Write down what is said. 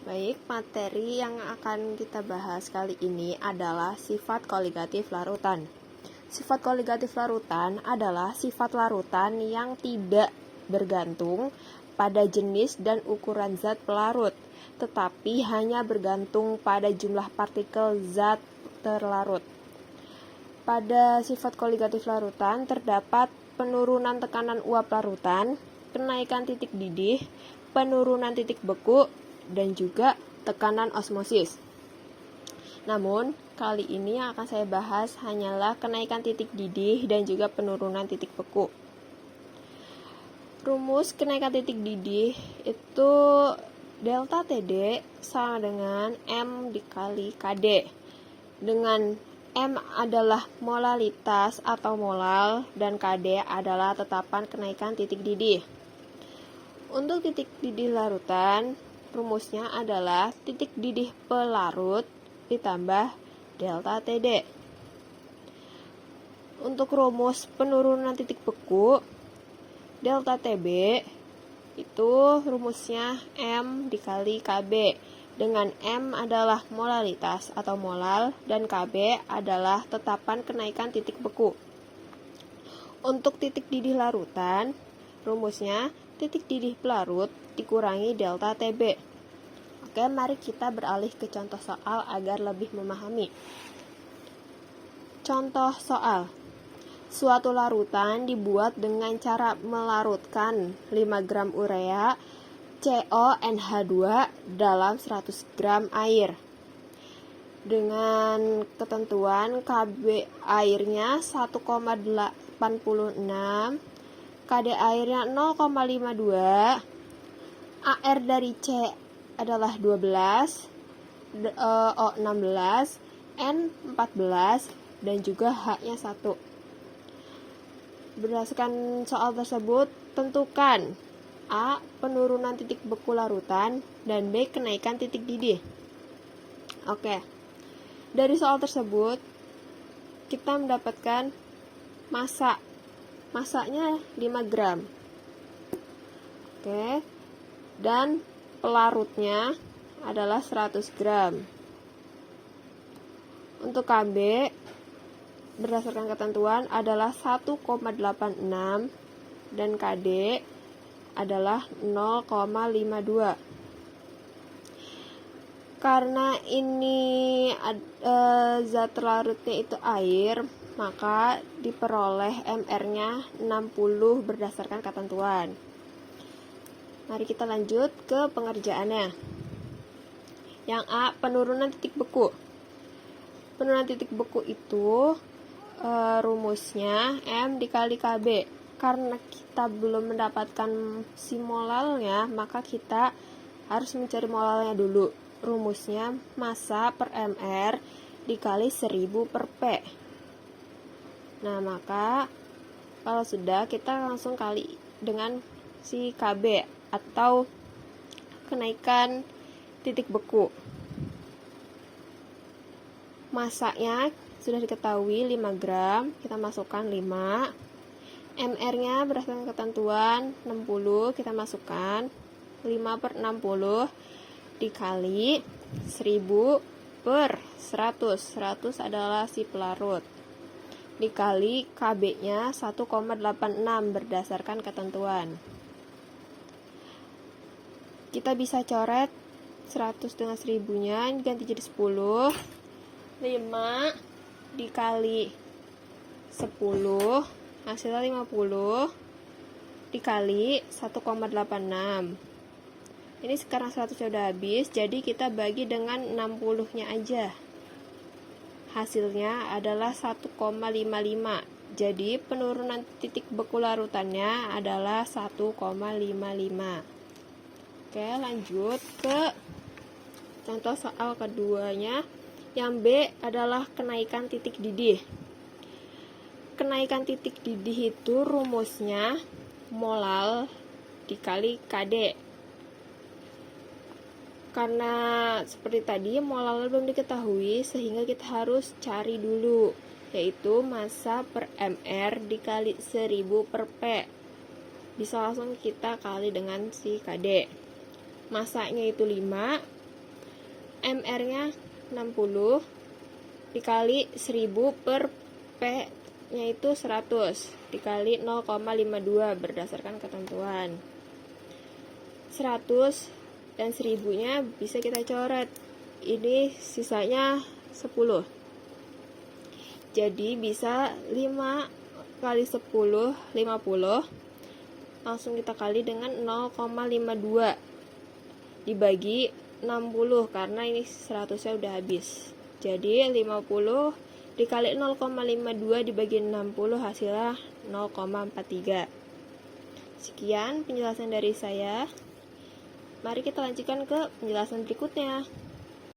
Baik, materi yang akan kita bahas kali ini adalah sifat koligatif larutan. Sifat koligatif larutan adalah sifat larutan yang tidak bergantung pada jenis dan ukuran zat pelarut, tetapi hanya bergantung pada jumlah partikel zat terlarut. Pada sifat koligatif larutan terdapat penurunan tekanan uap larutan, kenaikan titik didih, penurunan titik beku, dan juga tekanan osmosis. Namun, kali ini yang akan saya bahas hanyalah kenaikan titik didih dan juga penurunan titik beku. Rumus kenaikan titik didih itu delta TD sama dengan M dikali KD. Dengan M adalah molalitas atau molal dan KD adalah tetapan kenaikan titik didih. Untuk titik didih larutan, rumusnya adalah titik didih pelarut ditambah delta TD. Untuk rumus penurunan titik beku, delta TB itu rumusnya M dikali KB, dengan M adalah molalitas atau molal dan KB adalah tetapan kenaikan titik beku. Untuk titik didih larutan, rumusnya titik didih pelarut dikurangi delta TB. Oke, mari kita beralih ke contoh soal agar lebih memahami. Contoh soal. Suatu larutan dibuat dengan cara melarutkan 5 gram urea CONH2 dalam 100 gram air. Dengan ketentuan KB airnya 1,86, KD airnya 0,52, AR dari C adalah 12, O 16, N 14, dan juga H-nya 1. Berdasarkan soal tersebut, tentukan A. Penurunan titik beku larutan dan B. Kenaikan titik didih. Oke, dari soal tersebut kita mendapatkan masanya 5 gram. Oke, dan pelarutnya adalah 100 gram. Untuk KB berdasarkan ketentuan adalah 1,86 dan KD adalah 0,52. Karena ini zat larutnya itu air, maka diperoleh MR-nya 60 berdasarkan ketentuan. Mari kita lanjut ke pengerjaannya. Yang A, penurunan titik beku. Penurunan titik beku itu rumusnya M dikali KB. Karena kita belum mendapatkan si molalnya, maka kita harus mencari molalnya dulu. Rumusnya massa per MR dikali 1000 per P. Nah, maka kalau sudah, kita langsung kali dengan si KB atau kenaikan titik beku. Masanya sudah diketahui 5 gram, kita masukkan 5. MR-nya berdasarkan ketentuan 60, kita masukkan 5 per 60 dikali 1000 per 100. 100 adalah si pelarut. Dikali KB-nya 1,86 berdasarkan ketentuan. Kita bisa coret 100 dengan 1000-nya ganti jadi 10. 5 dikali 10 hasilnya 50 dikali 1,86. Ini sekarang 100 sudah habis, jadi kita bagi dengan 60-nya aja. Hasilnya adalah 1,55. Jadi penurunan titik beku larutannya adalah 1,55. Oke, lanjut ke contoh soal keduanya. Yang B adalah kenaikan titik didih. Kenaikan titik didih itu rumusnya molal dikali KD. Karena seperti tadi molal belum diketahui, sehingga kita harus cari dulu, yaitu massa per MR dikali 1000 per P. Bisa langsung kita kali dengan si KD. Massanya itu 5, MR nya 60 dikali 1000 per P nya itu 100 dikali 0,52 berdasarkan ketentuan. 100 dan 1000 nya bisa kita coret, ini sisanya 10, jadi bisa 5 kali 10 50, langsung kita kali dengan 0,52 dibagi 60 karena ini 100 nya udah habis, jadi 50 dikali 0,52 dibagi 60 hasilnya 0,43. Sekian penjelasan dari saya. Mari kita lanjutkan ke penjelasan berikutnya.